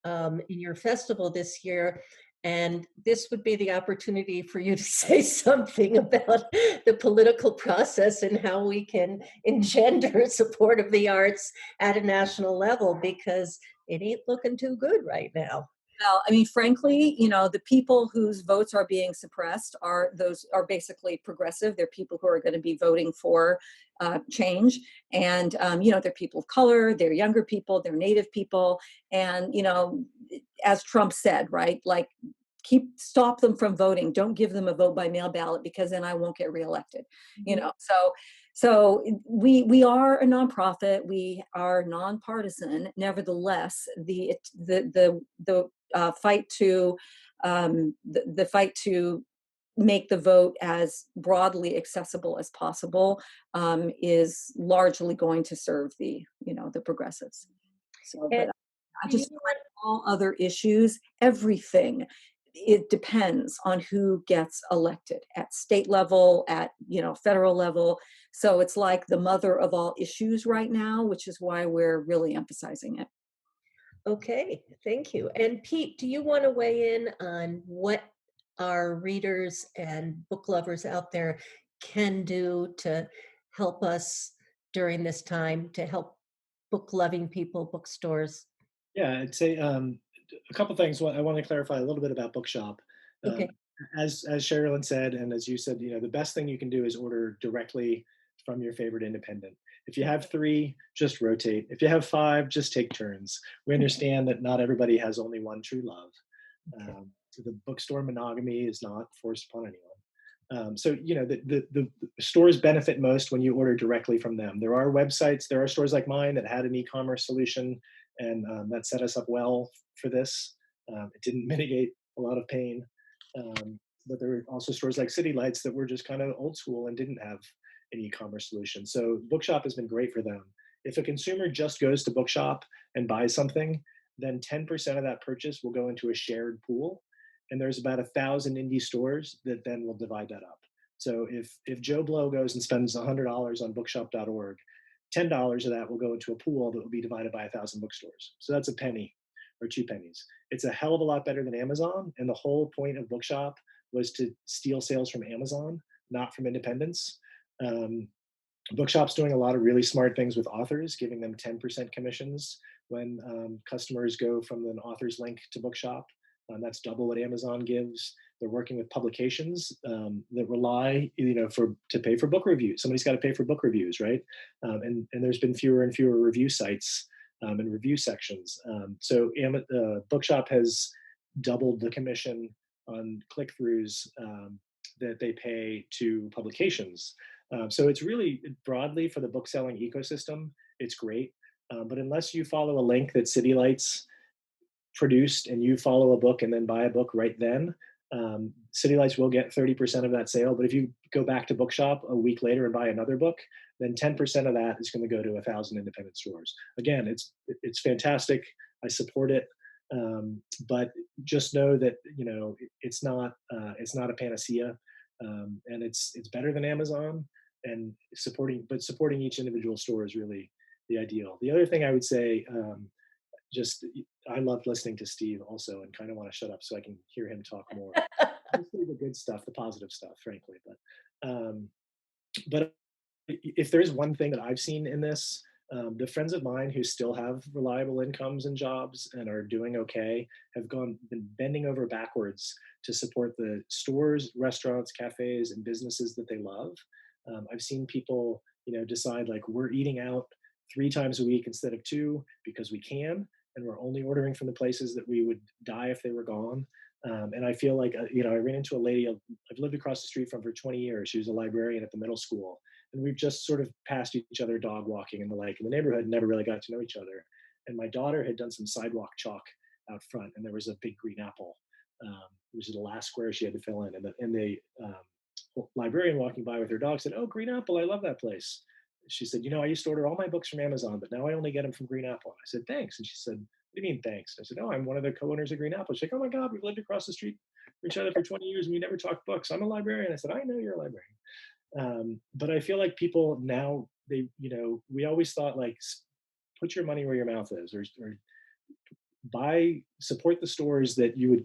in your festival this year. And this would be the opportunity for you to say something about the political process and how we can engender support of the arts at a national level, because it ain't looking too good right now. Well, I mean, frankly, the people whose votes are being suppressed are basically progressive. They're people who are going to be voting for change. And, they're people of color, they're younger people, they're Native people. And, as Trump said, right, like, stop them from voting. Don't give them a vote by mail ballot, because then I won't get reelected. Mm-hmm. So we are a nonprofit. We are nonpartisan. Nevertheless, the fight to the fight to make the vote as broadly accessible as possible is largely going to serve the the progressives. So, And but I do you just want all other issues, everything. It depends on who gets elected at state level, at federal level. So it's like the mother of all issues right now, which is why we're really emphasizing it. Okay, thank you. And Pete, do you want to weigh in on what our readers and book lovers out there can do to help us during this time, to help book loving people, bookstores? Yeah, I'd say a couple things. I want to clarify a little bit about Bookshop. Um, Okay. as Sherilyn said, and as you said, the best thing you can do is order directly from your favorite independent. If you have 3, just rotate. If you have 5, just take turns. We understand that not everybody has only one true love. Okay. The bookstore monogamy is not forced upon anyone. So the stores benefit most when you order directly from them. There are websites, there are stores like mine that had an e-commerce solution, and that set us up well for this. It didn't mitigate a lot of pain, but there were also stores like City Lights that were just kind of old school and didn't have an e-commerce solution. So Bookshop has been great for them. If a consumer just goes to Bookshop and buys something, then 10% of that purchase will go into a shared pool, and there's about 1,000 indie stores that then will divide that up. So if Joe Blow goes and spends $100 on bookshop.org, $10 of that will go into a pool that will be divided by 1,000 bookstores. So that's a penny or 2 pennies. It's a hell of a lot better than Amazon. And the whole point of Bookshop was to steal sales from Amazon, not from independents. Bookshop's doing a lot of really smart things with authors, giving them 10% commissions when customers go from an author's link to Bookshop. That's double what Amazon gives. They're working with publications that rely, to pay for book reviews. Somebody's got to pay for book reviews, right? And there's been fewer and fewer review sites and review sections. So Bookshop has doubled the commission on click-throughs that they pay to publications. So it's really broadly for the book selling ecosystem, it's great. But unless you follow a link that City Lights produced and you follow a book and then buy a book right then, City Lights will get 30% of that sale. But if you go back to Bookshop a week later and buy another book, then 10% of that is going to go to 1,000 independent stores. Again, it's fantastic. I support it. But just know that it's not a panacea, and it's better than Amazon. And supporting each individual store is really the ideal. The other thing I would say, I loved listening to Steve also, and kind of want to shut up so I can hear him talk more. Mostly the good stuff, the positive stuff, frankly. But if there's one thing that I've seen in this, the friends of mine who still have reliable incomes and jobs and are doing okay have been bending over backwards to support the stores, restaurants, cafes, and businesses that they love. I've seen people, decide like we're eating out 3 times a week instead of 2 because we can, and we're only ordering from the places that we would die if they were gone. And I feel like, I ran into a lady I've lived across the street from for 20 years. She was a librarian at the middle school. And we've just sort of passed each other dog walking and the like. In the neighborhood, never really got to know each other. And my daughter had done some sidewalk chalk out front, and there was a big green apple. It was the last square she had to fill in. And the librarian walking by with her dog said, "Oh, Green Apple, I love that place." She said, "I used to order all my books from Amazon, but now I only get them from Green Apple." And I said, "Thanks." And she said, "What do you mean, thanks?" And I said, "Oh, I'm one of the co-owners of Green Apple." She's like, "Oh my God, we've lived across the street from each other for 20 years and we never talked books. I'm a librarian." I said, "I know you're a librarian." But I feel like people now, we always thought like, put your money where your mouth is, or support the stores that you would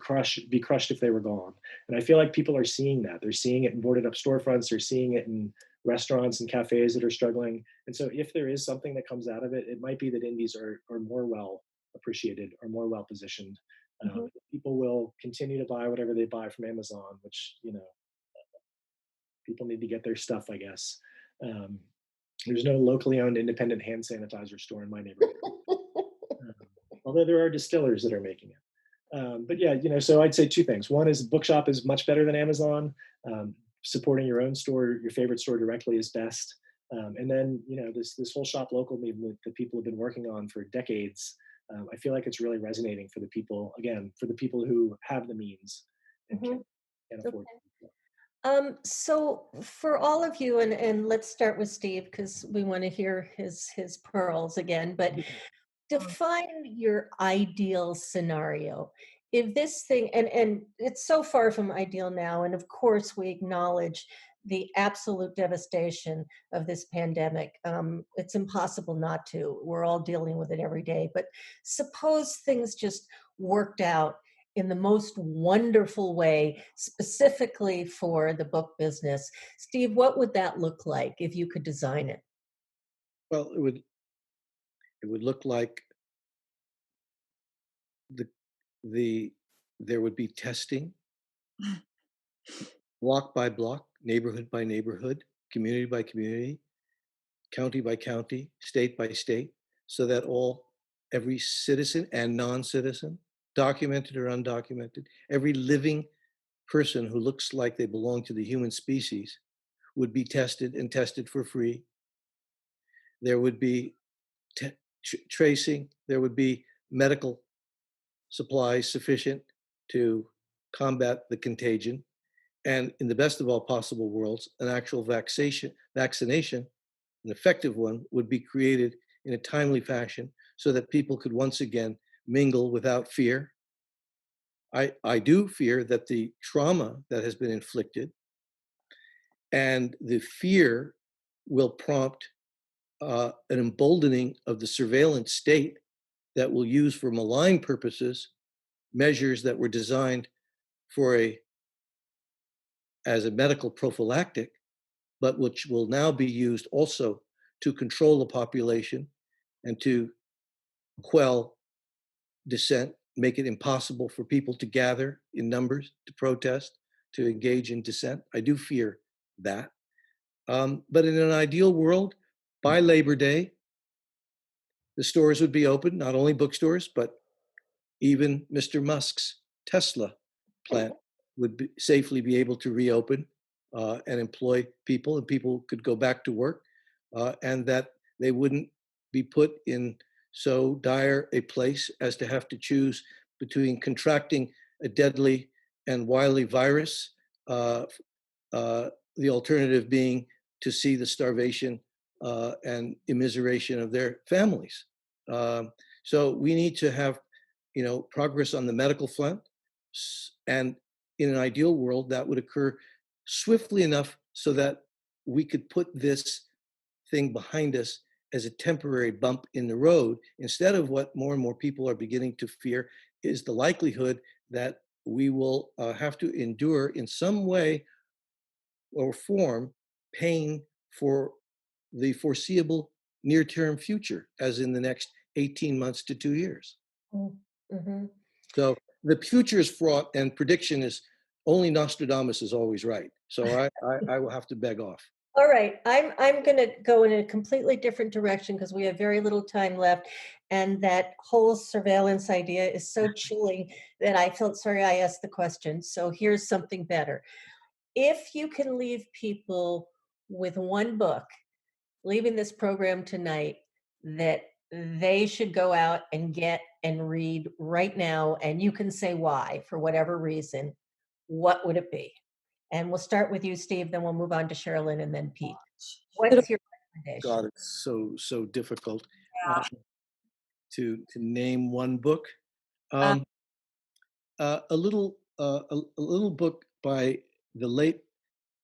be crushed if they were gone. And I feel like people are seeing that. They're seeing it in boarded up storefronts. They're seeing it in restaurants and cafes that are struggling. And so if there is something that comes out of it, it might be that indies are more well appreciated or more well positioned. People will continue to buy whatever they buy from Amazon, which, people need to get their stuff, I guess. There's no locally owned independent hand sanitizer store in my neighborhood. Although there are distillers that are making it. But yeah, so I'd say 2 things. One is Bookshop is much better than Amazon. Supporting your own store, your favorite store directly is best. And then, this whole shop local movement that people have been working on for decades, I feel like it's really resonating for the people, again, for the people who have the means and can afford it. So for all of you, and let's start with Steve because we want to hear his pearls again, but define your ideal scenario. If this thing, and it's so far from ideal now, and of course we acknowledge the absolute devastation of this pandemic. It's impossible not to. We're all dealing with it every day. But suppose things just worked out in the most wonderful way, specifically for the book business. Steve, what would that look like if you could design it? Well, it would look like the the there would be testing block by block, neighborhood by neighborhood, community by community, county by county, state by state, so that every citizen and non-citizen, documented or undocumented, every living person who looks like they belong to the human species would be tested and tested for free. There would be tracing, there would be medical supplies sufficient to combat the contagion, and in the best of all possible worlds, an actual vaccination, an effective one, would be created in a timely fashion so that people could once again mingle without fear. I do fear that the trauma that has been inflicted and the fear will prompt an emboldening of the surveillance state that will use for malign purposes measures that were designed as a medical prophylactic, but which will now be used also to control the population and to quell dissent, make it impossible for people to gather in numbers, to protest, to engage in dissent. I do fear that. But in an ideal world, by Labor Day, the stores would be open, not only bookstores, but even Mr. Musk's Tesla plant would safely be able to reopen and employ people, and people could go back to work, and that they wouldn't be put in so dire a place as to have to choose between contracting a deadly and wily virus, the alternative being to see the starvation and immiseration of their families. So we need to have, progress on the medical front, and in an ideal world, that would occur swiftly enough so that we could put this thing behind us as a temporary bump in the road, instead of what more and more people are beginning to fear is the likelihood that we will have to endure in some way or form pain for the foreseeable near-term future, as in the next 18 months to 2 years. Mm-hmm. So the future is fraught, and prediction is only Nostradamus is always right. So I will have to beg off. All right, I'm going to go in a completely different direction because we have very little time left, and that whole surveillance idea is so chilling that I felt sorry I asked the question. So here's something better. If you can leave people with one book, leaving this program tonight, that they should go out and get and read right now, and you can say why, for whatever reason, what would it be? And we'll start with you, Steve, then we'll move on to Cherylyn and then Pete. What's your recommendation? God, it's so difficult to name one book. A little book by the late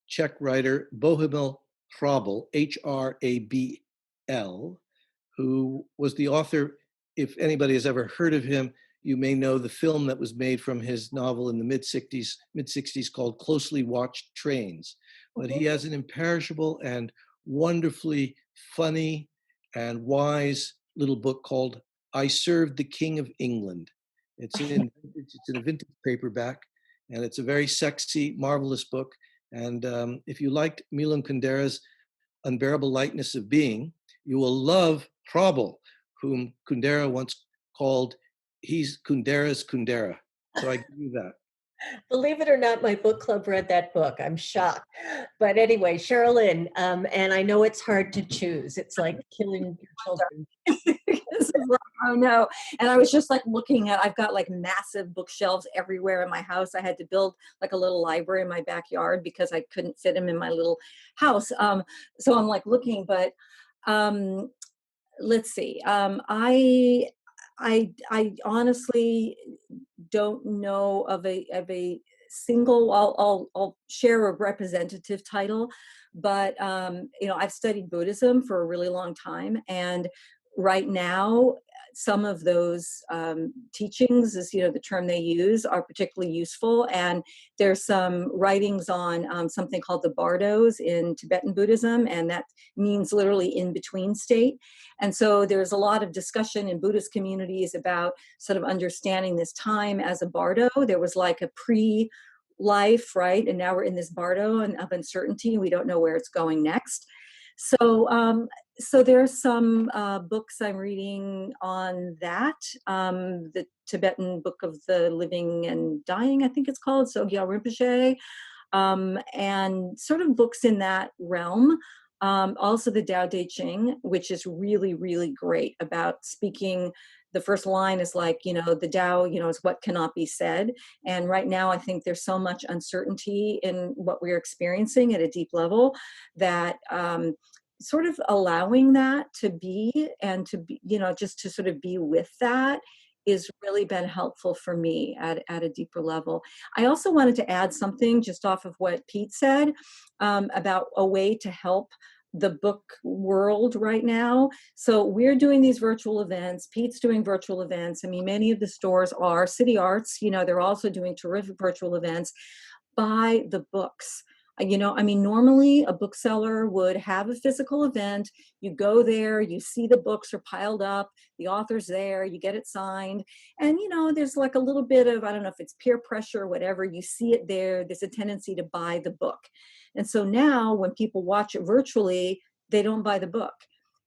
Czech writer Bohumil Hrabal, Hrabl, who was the author. If anybody has ever heard of him, you may know the film that was made from his novel in the mid-60s called Closely Watched Trains. But he has an imperishable and wonderfully funny and wise little book called I Served the King of England. It's in a vintage paperback, and it's a very sexy, marvelous book. And if you liked Milan Kundera's Unbearable Lightness of Being, you will love Hrabal, whom Kundera once called, he's Kundera's Kundera. So I give you that. Believe it or not, my book club read that book. I'm shocked. But anyway, Cherylyn, and I know it's hard to choose. It's like killing your children. It's like, oh no. And I was just like looking at, I've got like massive bookshelves everywhere in my house. I had to build like a little library in my backyard because I couldn't fit them in my little house. So I'm like looking, but let's see. I honestly don't know of a single. I'll share a representative title, but I've studied Buddhism for a really long time, and right now some of those teachings, is the term they use, are particularly useful. And there's some writings on something called the bardos in Tibetan Buddhism, and that means literally in between state. And so there's a lot of discussion in Buddhist communities about sort of understanding this time as a bardo. There was like a pre-life, right? And now we're in this bardo and of uncertainty. We don't know where it's going next. So there's some books I'm reading on that. The Tibetan Book of the Living and Dying, I think it's called, Sogyal Rinpoche, and sort of books in that realm. Also the Tao Te Ching, which is really, really great about speaking. The first line is like, the Tao, is what cannot be said. And right now, I think there's so much uncertainty in what we're experiencing at a deep level that sort of allowing that to be, and to be, just to sort of be with that, is really been helpful for me at a deeper level. I also wanted to add something just off of what Pete said about a way to help the book world right now. So we're doing these virtual events. Pete's doing virtual events. I mean, many of the stores are City Arts, they're also doing terrific virtual events. Buy the books. Normally a bookseller would have a physical event. You go there, you see the books are piled up, the author's there, you get it signed. And, there's like a little bit of, I don't know if it's peer pressure or whatever, you see it there, there's a tendency to buy the book. And so now when people watch it virtually, they don't buy the book.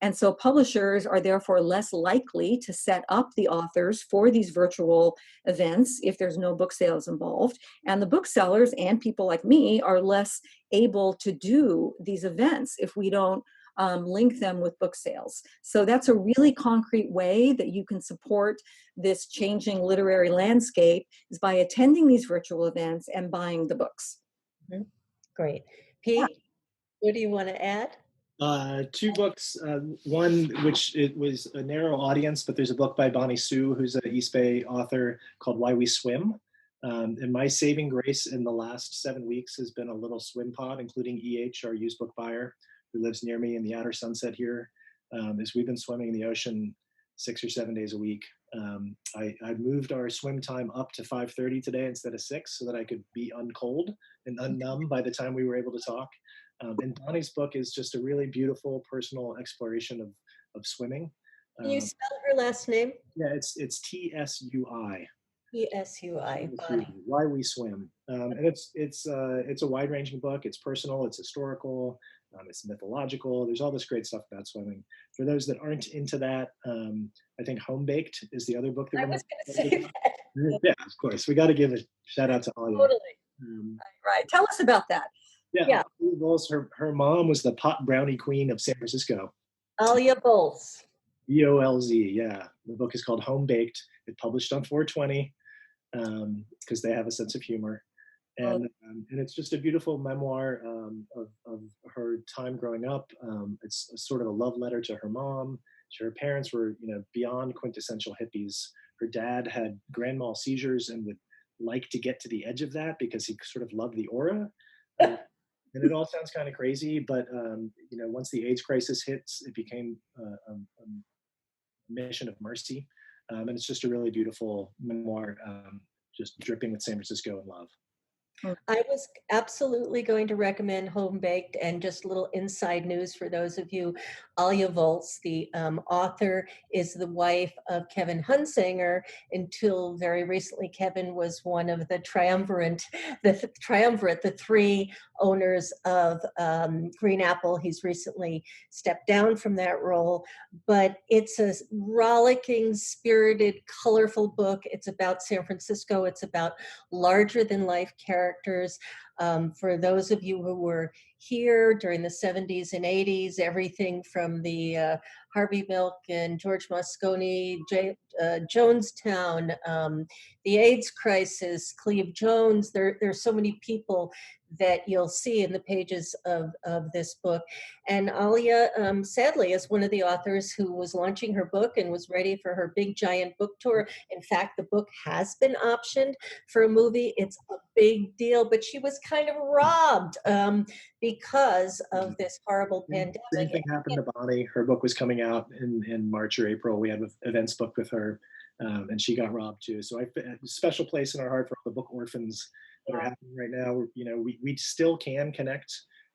And so publishers are therefore less likely to set up the authors for these virtual events if there's no book sales involved. And the booksellers and people like me are less able to do these events if we don't link them with book sales. So that's a really concrete way that you can support this changing literary landscape, is by attending these virtual events and buying the books. Mm-hmm. Great. Pete, what do you want to add? Two books. One, which it was a narrow audience, but there's a book by Bonnie Sue, who's an East Bay author, called Why We Swim. And my saving grace in the last 7 weeks has been a little swim pod, including EH, our used book buyer, who lives near me in the outer Sunset here, is we've been swimming in the ocean 6 or 7 days a week. I moved our swim time up to 5:30 today instead of 6, so that I could be uncold and unnumb by the time we were able to talk. And Bonnie's book is just a really beautiful personal exploration of swimming. Can you spell her last name? Yeah, it's TSUI. TSUI. Bonnie. Why We Swim. And it's a wide-ranging book. It's personal. It's historical. It's mythological. There's all this great stuff about swimming. For those that aren't into that, I think Home Baked is the other book that I was going to say that. Yeah, of course. We got to give a shout out to Alia. Totally. Right. Tell us about that. Yeah. Her mom was the pot brownie queen of San Francisco. Alia Bolz. BOLZ, yeah. The book is called Home Baked. It's published on 420 because they have a sense of humor. And it's just a beautiful memoir of her time growing up. It's a sort of a love letter to her mom. Her parents were, beyond quintessential hippies. Her dad had grand mal seizures and would like to get to the edge of that because he sort of loved the aura. And it all sounds kind of crazy, but once the AIDS crisis hits, it became a mission of mercy. And it's just a really beautiful memoir, just dripping with San Francisco and love. I was absolutely going to recommend Home Baked, and just a little inside news for those of you. Alia Volz, the author, is the wife of Kevin Hunsanger. Until very recently, Kevin was one of the triumvirate, the three owners of Green Apple. He's recently stepped down from that role, but it's a rollicking, spirited, colorful book. It's about San Francisco. It's about larger than life characters. characters. For those of you who were here during the 70s and 80s, everything from the Harvey Milk and George Moscone, Jonestown, the AIDS crisis, Cleve Jones. There's so many people that you'll see in the pages of this book. And Alia, sadly, is one of the authors who was launching her book and was ready for her big giant book tour. In fact, the book has been optioned for a movie. It's a big deal, but she was kind of robbed because of this horrible pandemic. Same thing happened to Bonnie. Her book was coming out in March or April. We had events booked with her, and she got robbed too. So I have a special place in our heart for all the book orphans that are happening right now. You know, we still can connect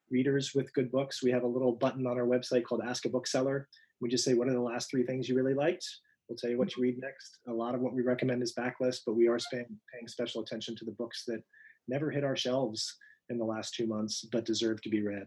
readers with good books. We have a little button on our website called Ask a Bookseller. We just say, what are the last 3 things you really liked? We'll tell you what you read next. A lot of what we recommend is backlist, but we are paying special attention to the books that never hit our shelves in the last 2 months, but deserve to be read.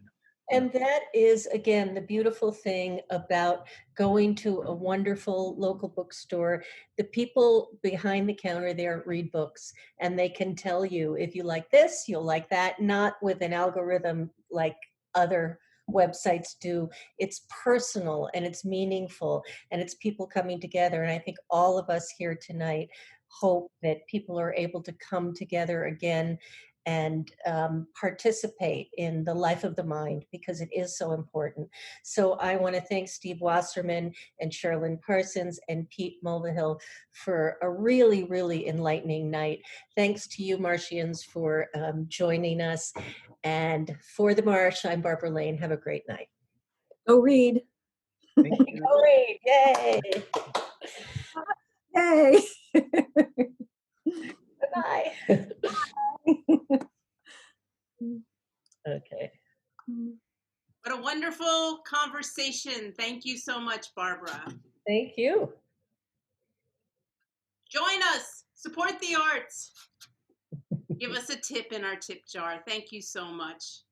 And that is, again, the beautiful thing about going to a wonderful local bookstore. The people behind the counter there read books, and they can tell you, if you like this, you'll like that, not with an algorithm like other websites do. It's personal and it's meaningful and it's people coming together. And I think all of us here tonight hope that people are able to come together again and participate in the life of the mind, because it is so important. So I want to thank Steve Wasserman and Cherylin Parsons and Pete Mulvihill for a really, really enlightening night. Thanks to you, Martians, for joining us. And for the Marsh, I'm Barbara Lane. Have a great night. Go read. Thank you. Go read. Yay. Yay. Bye. Okay. What a wonderful conversation. Thank you so much, Barbara. Thank you. Join us. Support the arts. Give us a tip in our tip jar. Thank you so much.